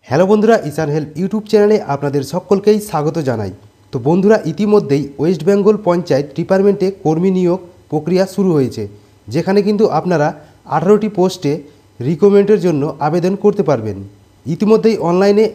Hello বন্ধুরা, ঈশান help YouTube চ্যানেলে আপনাদের সকলকেই স্বাগত জানাই। তো বন্ধুরা, ইতিমধ্যেই ওয়েস্ট বেঙ্গল পঞ্চায়েত ডিপার্টমেন্টে কর্মী নিয়োগ প্রক্রিয়া শুরু হয়েছে, যেখানে কিন্তু আপনারা 18টি পোস্টে রিক্রুটমেন্টের জন্য আবেদন করতে পারবেন। ইতিমধ্যেই অনলাইনে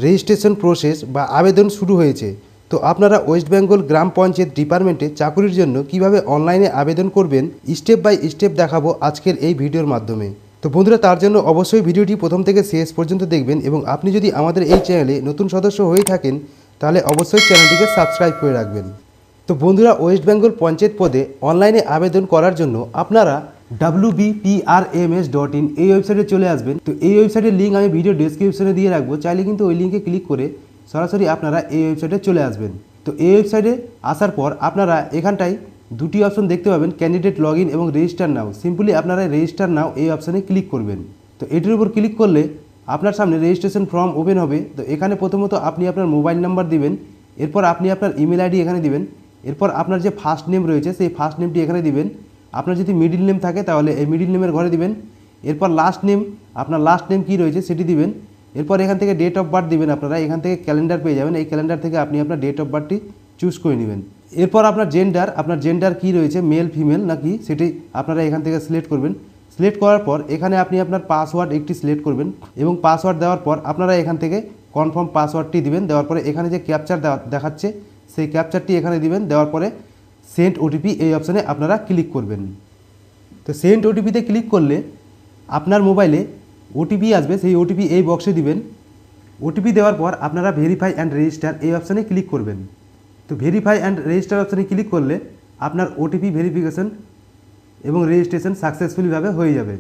রেজিস্ট্রেশন প্রসেস বা আবেদন শুরু হয়েছে। তো আপনারা ওয়েস্ট বেঙ্গল গ্রাম পঞ্চায়েত ডিপার্টমেন্টে চাকুরির জন্য কিভাবে অনলাইনে আবেদন করবেন স্টেপ বাই স্টেপ দেখাবো আজকের এই ভিডিওর মাধ্যমে। তো বন্ধুরা, তার জন্য অবশ্যই ভিডিওটি প্রথম থেকে শেষ পর্যন্ত দেখবেন, এবং আপনি যদি আমাদের এই চ্যানেলে নতুন সদস্য হয়ে থাকেন তাহলে অবশ্যই চ্যানেলটিকে সাবস্ক্রাইব করে রাখবেন। তো বন্ধুরা, ওয়েস্ট বেঙ্গল পঞ্চায়েত পদে অনলাইনে আবেদন করার জন্য আপনারা wbprms.in এই ওয়েবসাইটে চলে আসবেন। তো এই ওয়েবসাইটের লিঙ্ক আমি ভিডিও ডেসক্রিপশনে দিয়ে রাখবো, চাইলে কিন্তু ওই লিঙ্কে ক্লিক করে সরাসরি আপনারা এই ওয়েবসাইটে চলে আসবেন। তো এই ওয়েবসাইটে আসার পর আপনারা এখানটায় দুটি অপশন দেখতে পাবেন, ক্যান্ডিডেট লগ ইন এবং রেজিস্টার নাও। সিম্পলি আপনারা রেজিস্টার নাও এই অপশানে ক্লিক করবেন। তো এটির উপর ক্লিক করলে আপনার সামনে রেজিস্ট্রেশন ফর্ম ওপেন হবে। তো এখানে প্রথমত আপনি আপনার মোবাইল নাম্বার দিবেন, এরপর আপনি আপনার ইমেল আইডি এখানে দিবেন, এরপর আপনার যে ফার্স্ট নেম রয়েছে সেই ফার্স্ট নেমটি এখানে দিবেন। আপনার যদি মিডিল নেম থাকে তাহলে এই মিডিল নেমের ঘরে দিবেন। এরপর লাস্ট নেম, আপনার লাস্ট নেম কী রয়েছে সেটি দিবেন। এরপর এখান থেকে ডেট অফ বার্থ দিবেন। আপনারা এখান থেকে ক্যালেন্ডার পেয়ে যাবেন, এই ক্যালেন্ডার থেকে আপনি আপনার ডেট অফ বার্থটি চুজ করে নেবেন। এরপর আপনার জেন্ডার কী রয়েছে, মেল ফিমেল নাকি, সেটি আপনারা এখান থেকে সিলেক্ট করবেন। সিলেক্ট করার পর এখানে আপনি আপনার পাসওয়ার্ড একটি সিলেক্ট করবেন, এবং পাসওয়ার্ড দেওয়ার পর আপনারা এখান থেকে কনফার্ম পাসওয়ার্ডটি দিবেন। দেওয়ার পরে এখানে যে ক্যাপচার দেখাচ্ছে সেই ক্যাপচারটি এখানে দিবেন। দেওয়ার পরে সেন্ড ওটিপি এই অপশানে আপনারা ক্লিক করবেন। তো সেন্ড ওটিপিতে ক্লিক করলে আপনার মোবাইলে ওটিপি আসবে, সেই ওটিপি এই বক্সে দিবেন। ওটিপি দেওয়ার পর আপনারা ভেরিফাই অ্যান্ড রেজিস্টার এই অপশানে ক্লিক করবেন। তো ভেরিফাই অ্যান্ড রেজিস্টার অপশানে ক্লিক করলে আপনার ওটিপি ভেরিফিকেশন এবং রেজিস্ট্রেশন সাকসেসফুলিভাবে হয়ে যাবে।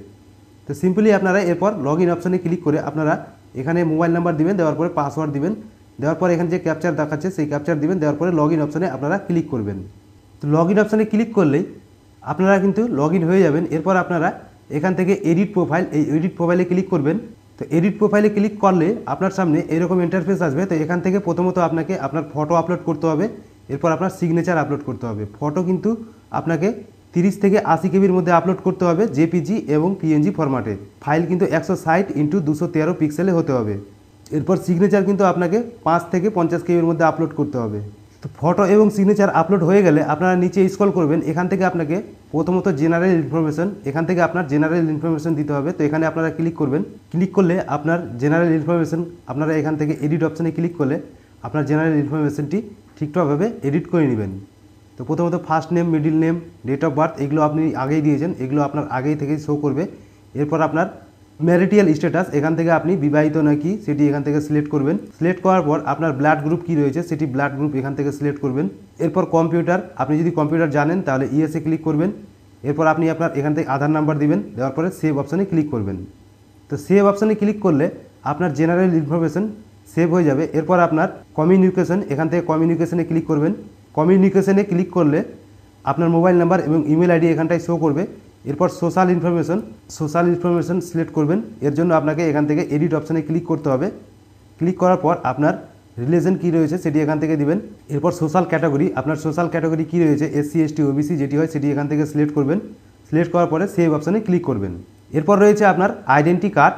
তো সিম্পলি আপনারা এরপর লগ ইন অপশানে ক্লিক করে আপনারা এখানে মোবাইল নাম্বার দিবেন, দেওয়ার পরে পাসওয়ার্ড দিবেন, দেওয়ার পরে এখানে যে ক্যাপচার দেখাচ্ছে সেই ক্যাপচার দিবেন, দেওয়ার পরে লগ ইন অপশানে আপনারা ক্লিক করবেন। তো লগ ইন অপশানে ক্লিক করলেই আপনারা কিন্তু লগ ইন হয়ে যাবেন। এরপর আপনারা এখান থেকে এডিট প্রোফাইল, এই এডিট প্রোফাইলে ক্লিক করবেন। তো এডিট প্রোফাইলে ক্লিক করলে আপনার সামনে এরকম ইন্টারফেস আসবে। তো এখান থেকে প্রথমত আপনাকে আপনার ফটো আপলোড করতে হবে, এরপর আপনার সিগনেচার আপলোড করতে হবে। ফটো কিন্তু আপনাকে 30 থেকে 80 কেবির মধ্যে আপলোড করতে হবে, জেপিজি এবং পিএনজি ফরম্যাটে। ফাইল কিন্তু 160x213 পিক্সেলে হতে হবে। এরপর সিগনেচার কিন্তু আপনাকে 5 থেকে 50 কেবির মধ্যে আপলোড করতে হবে। তো ফটো এবং সিগনেচার আপলোড হয়ে গেলে আপনারা নিচে স্ক্রল করবেন। এখান থেকে আপনাকে প্রথমত জেনারেল ইনফরমেশন, এখান থেকে আপনার জেনারেল ইনফরমেশন দিতে হবে। তো এখানে আপনারা ক্লিক করবেন। ক্লিক করলে আপনার জেনারেল ইনফরমেশন, আপনারা এখান থেকে এডিট অপশানে ক্লিক করলে আপনার জেনারেল ইনফরমেশনটি ঠিকঠাকভাবে এডিট করে নেবেন। তো প্রথমত first name, middle name, date of birth এগুলো আপনি আগেই দিয়েছেন, এগুলো আপনার আগেই থেকে শো করবে। এরপর আপনার ম্যারিটাল স্ট্যাটাস, এখান থেকে আপনি বিবাহিত নাকি সেটি এখান থেকে সিলেক্ট করবেন। সিলেক্ট করার পর আপনার ব্লাড গ্রুপ কী রয়েছে সেটি ব্লাড গ্রুপ এখান থেকে সিলেক্ট করবেন। এরপর কম্পিউটার, আপনি যদি কম্পিউটার জানেন তাহলে ইএসএ ক্লিক করবেন। এরপর আপনি আপনার এখান থেকে আধার নাম্বার দিবেন, দেওয়ার পরে সেভ অপশানে ক্লিক করবেন। তো সেভ অপশানে ক্লিক করলে আপনার জেনারেল ইনফরমেশন সেভ হয়ে যাবে। এরপর আপনার কমিউনিকেশন, এখান থেকে কমিউনিকেশনে ক্লিক করবেন। কমিউনিকেশনে ক্লিক করলে আপনার মোবাইল নাম্বার এবং ইমেল আইডি এখানটায় শো করবে। এরপর সোশ্যাল ইনফরমেশন সিলেক্ট করবেন। এর জন্য আপনাকে এখান থেকে এডিট অপশানে ক্লিক করতে হবে। ক্লিক করার পর আপনার রিলিজন কী রয়েছে সেটি এখান থেকে দিবেন। এরপর সোশ্যাল ক্যাটাগরি, আপনার সোশ্যাল ক্যাটাগরি কী রয়েছে, এসসি, এসটি, ওবিসি যেটি হয় সেটি এখান থেকে সিলেক্ট করবেন। সিলেক্ট করার পরে সেভ অপশানে ক্লিক করবেন। এরপর রয়েছে আপনার আইডেন্টি কার্ড,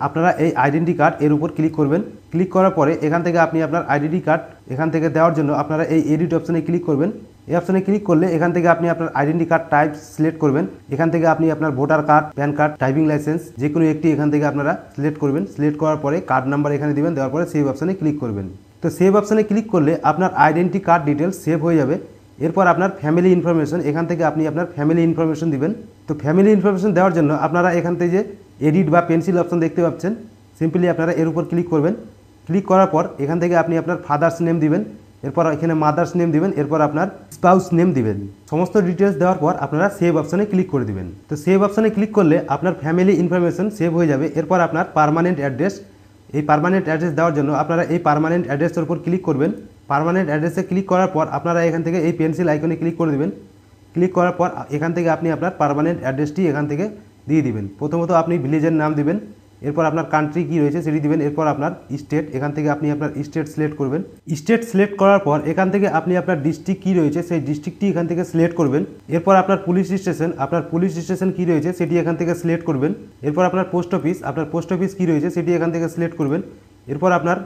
আপনারা এই আইডেন্টি কার্ড এর উপর ক্লিক করবেন। ক্লিক করার পরে এখান থেকে আপনি আপনার আইডেন্টি কার্ড এখান থেকে দেওয়ার জন্য আপনারা এই এডিট অপশানে ক্লিক করবেন। এই অপশানে ক্লিক করলে এখান থেকে আপনি আপনার আইডেন্টি কার্ড টাইপ সিলেক্ট করবেন। এখান থেকে আপনি আপনার voter card, pan card, driving licence যে কোনো একটি এখান থেকে আপনারা সিলেক্ট করবেন। সিলেক্ট করার পরে কার্ড নাম্বার এখানে দিবেন, দেওয়ার পরে সেভ অপশানে ক্লিক করবেন। তো সেভ অপশানে ক্লিক করলে আপনার আইডেন্টি কার্ড ডিটেলস সেভ হয়ে যাবে। এরপর আপনার ফ্যামিলি ইনফরমেশন, এখান থেকে আপনি আপনার ফ্যামিলি ইনফরমেশন দিবেন। তো ফ্যামিলি ইনফরমেশন দেওয়ার জন্য আপনারা এখান থেকে যে এডিট বা পেন্সিল অপশন দেখতে পাচ্ছেন, সিম্পলি আপনারা এর উপর ক্লিক করবেন। ক্লিক করার পর এখান থেকে আপনি আপনার ফাদার্স নেম দিবেন, এরপর এখানে মাদার্স নেম দিবেন, এরপর আপনার স্পাউস নেম দিবেন। সমস্ত ডিটেলস দেওয়ার পর আপনারা সেভ অপশানে ক্লিক করে দিবেন। তো সেভ অপশানে ক্লিক করলে আপনার ফ্যামিলি ইনফরমেশন সেভ হয়ে যাবে। এরপর আপনার পার্মানেন্ট অ্যাড্রেস, এই পার্মানেন্ট অ্যাড্রেস দেওয়ার জন্য আপনারা এই পার্মানেন্ট অ্যাড্রেসের উপর ক্লিক করবেন। পার্মানেন্ট অ্যাড্রেসে ক্লিক করার পর আপনারা এখান থেকে এই পেন্সিল আইকনে ক্লিক করে দেবেন। ক্লিক করার পর এখান থেকে আপনি আপনার পার্মানেন্ট অ্যাড্রেসটি এখান থেকে দিয়ে দিবেন। প্রথমত আপনি ভিলেজের নাম দিবেন, এরপর আপনার কান্ট্রি কি রয়েছে সেটি দিবেন। এরপর আপনার স্টেট, এখান থেকে আপনি আপনার স্টেট সিলেক্ট করবেন। স্টেট সিলেক্ট করার পর এখান থেকে আপনি আপনার ডিস্ট্রিক্ট কি রয়েছে সেই ডিস্ট্রিক্টটি এখান থেকে সিলেক্ট করবেন। এরপর আপনার পুলিশ স্টেশন কি রয়েছে সেটি এখান থেকে সিলেক্ট করবেন। এরপর আপনার পোস্ট অফিস কি রয়েছে সেটি এখান থেকে সিলেক্ট করবেন। এরপর আপনার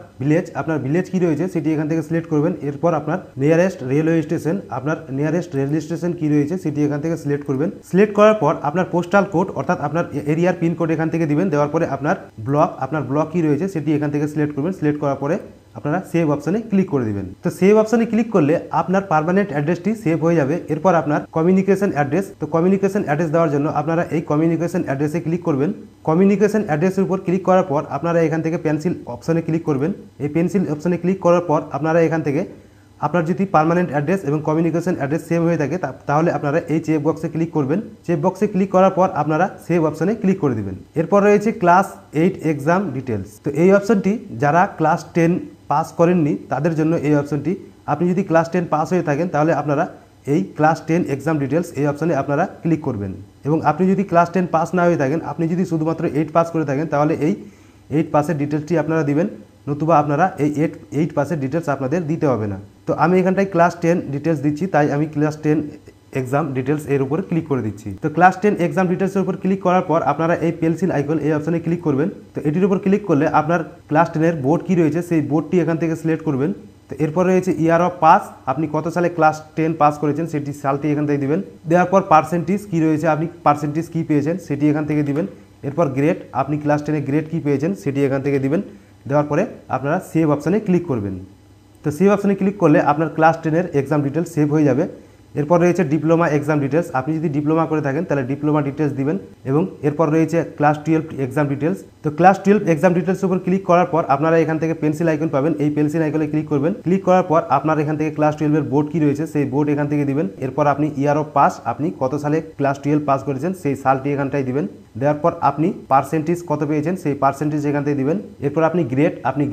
ভিলেজ কি রয়েছে সেটি এখান থেকে সিলেক্ট করবেন। এরপর আপনার নিয়ারেস্ট রেলওয়ে স্টেশন কি রয়েছে সেটি এখান থেকে সিলেক্ট করবেন। সিলেক্ট করার পর আপনার পোস্টাল কোড অর্থাৎ আপনার এরিয়ার পিন কোড এখান থেকে দিবেন। দেওয়ার পরে আপনার ব্লক কি রয়েছে সেটি এখান থেকে সিলেক্ট করবেন। সিলেক্ট করার পরে আপনারা সেভ অপশনে ক্লিক করে দিবেন। তো সেভ অপশনে ক্লিক করলে আপনার পার্মানেন্ট অ্যাড্রেসটি সেভ হয়ে যাবে। এরপর আপনার কমিউনিকেশন অ্যাড্রেস দেওয়ার জন্য আপনারা এই কমিউনিকেশন অ্যাড্রেসে ক্লিক করবেন। কমিউনিকেশন অ্যাড্রেসের উপর ক্লিক করার পর আপনারা এখান থেকে পেন্সিল অপশনে ক্লিক করবেন। এই পেন্সিল অপশনে ক্লিক করার পর আপনারা এখান থেকে আপনার যদি পার্মানেন্ট অ্যাড্রেস এবং কমিউনিকেশন অ্যাড্রেস সেভ হয়ে থাকে তাহলে আপনারা এই চেক বক্সে ক্লিক করবেন। চেক বক্সে ক্লিক করার পর আপনারা সেভ অপশনে ক্লিক করে দিবেন। এরপর রয়েছে ক্লাস 8 এক্সাম ডিটেলস। তো এই অপশনটি যারা ক্লাস 10 পাস করেননি তাদের জন্য এই অপশনটি। আপনি যদি ক্লাস 10 পাস হয়ে থাকেন তাহলে আপনারা এই ক্লাস 10 এক্সাম ডিটেলস এই অপশনে আপনারা ক্লিক করবেন। এবং আপনি যদি ক্লাস 10 পাস না হয়ে থাকেন, আপনি যদি শুধুমাত্র 8 পাস করে থাকেন তাহলে এই 8 পাসের ডিটেলসটি আপনারা দিবেন, নতুবা আপনারা এই 8 পাসের ডিটেলস আপনাদের দিতে হবে না। তো আমি এখানটায় ক্লাস 10 ডিটেলস দিচ্ছি, তাই আমি ক্লাস 10 এক্সাম ডিটেলস এর উপর ক্লিক করে দিচ্ছি। তো ক্লাস 10 এক্সাম ডিটেলসের উপর ক্লিক করার পর আপনারা এই পেন্সিল আইকন এই অপশনে ক্লিক করবেন। তো এটির উপর ক্লিক করলে আপনার ক্লাস 10 এর বোর্ড কি রয়েছে সেই বোর্ডটি এখান থেকে সিলেক্ট করবেন। তো এরপর রয়েছে ইয়ার অফ পাস, আপনি কত সালে ক্লাস 10 পাস করেছেন সেটি সালটি এখান থেকে দিবেন। দেওয়ার পর পার্সেন্টেজ কি রয়েছে, আপনি পার্সেন্টেজ কি পেয়েছেন সেটি এখান থেকে দিবেন। এরপর গ্রেড, আপনি ক্লাস 10 এ গ্রেড কি পেয়েছেন সেটি এখান থেকে দিবেন। দেওয়ার পরে আপনারা সেভ অপশনে ক্লিক করবেন। তো সেভ অপশনে ক্লিক করলে আপনার ক্লাস 10 এর এক্সাম ডিটেলস সেভ হয়ে যাবে। এরপর রয়েছে ডিপ্লোমা এক্সাম ডিটেলস, আপনি যদি ডিপ্লোমা করে থাকেন তাহলে ডিপ্লোমা ডিটেলস দিবেন। এবং এরপর রয়েছে ক্লাস 12 এক্সাম ডিটেলস। তো ক্লাস 12 এক্সাম ডিটেলস উপর ক্লিক করার পর আপনারা এখান থেকে পেন্সিল আইকন পাবেন, এই পেন্সিল আইকনে ক্লিক করবেন। ক্লিক করার পর আপনার এখান থেকে ক্লাস 12 এর বোর্ড কি রয়েছে সেই বোর্ড এখান থেকে দিবেন। এরপর আপনি ইয়ার অফ পাস, আপনি কত সালে ক্লাস 12 পাস করেছেন সেই সালটি এখানটায় দিবেন। দেওয়ার পর আপনি পার্সেন্টেজ কত পেয়েছেন সেই পার্সেন্টেজ এখান থেকে দিবেন। এরপর আপনি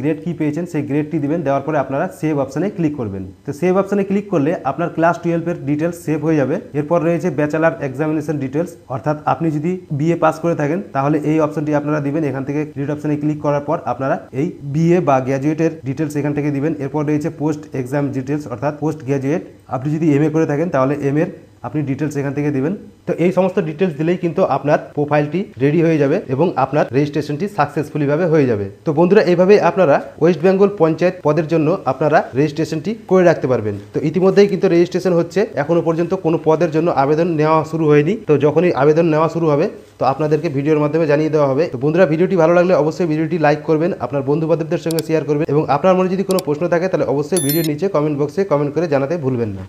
গ্রেড কি পেয়েছেন সেই গ্রেডটি দিবেন। দেওয়ার পরে আপনারা সেভ অপশনে ক্লিক করবেন। তো সেভ অপশনে ক্লিক করলে আপনার ক্লাস 12 এর ডিটেলস সেভ হয়ে যাবে। এরপর রয়েছে ব্যাচেলার এক্সামিনেশন ডিটেলস, অর্থাৎ আপনি যদি বিএ পাস করে থাকেন তাহলে এই অপশনটি আপনারা দিবেন। এখান থেকে রিড অপশনে ক্লিক করার পর আপনারা এই বিএ বা গ্র্যাজুয়েটের ডিটেলস এখান থেকে দিবেন। এরপর রয়েছে পোস্ট এক্সাম ডিটেলস, অর্থাৎ পোস্ট গ্র্যাজুয়েট, আপনি যদি এমএ করে থাকেন তাহলে এম এর আপনি ডিটেলস এখান থেকে দিবেন। তো এই সমস্ত ডিটেলস দিলেই কিন্তু আপনার প্রোফাইলটি রেডি হয়ে যাবে এবং আপনার রেজিস্ট্রেশনটি সাকসেসফুলি ভাবে হয়ে যাবে। তো বন্ধুরা, এইভাবে আপনারা ওয়েস্ট বেঙ্গল পঞ্চায়েত পদের জন্য আপনারা রেজিস্ট্রেশনটি করে রাখতে পারবেন। তো ইতিমধ্যেই কিন্তু রেজিস্ট্রেশন হচ্ছে, এখনো পর্যন্ত কোনো পদের জন্য আবেদন নেওয়া শুরু হয়নি। তো যখনই আবেদন নেওয়া শুরু হবে তো আপনাদেরকে ভিডিওর মাধ্যমে জানিয়ে দেওয়া হবে। তো বন্ধুরা, ভিডিওটি ভালো লাগলে অবশ্যই ভিডিওটি লাইক করবেন, আপনার বন্ধু বান্ধবদের সঙ্গে শেয়ার করবেন এবং আপনার মনে যদি কোনো প্রশ্ন থাকে তাহলে অবশ্যই ভিডিওর নিচে কমেন্ট বক্সে কমেন্ট করে জানাতে ভুলবেন না।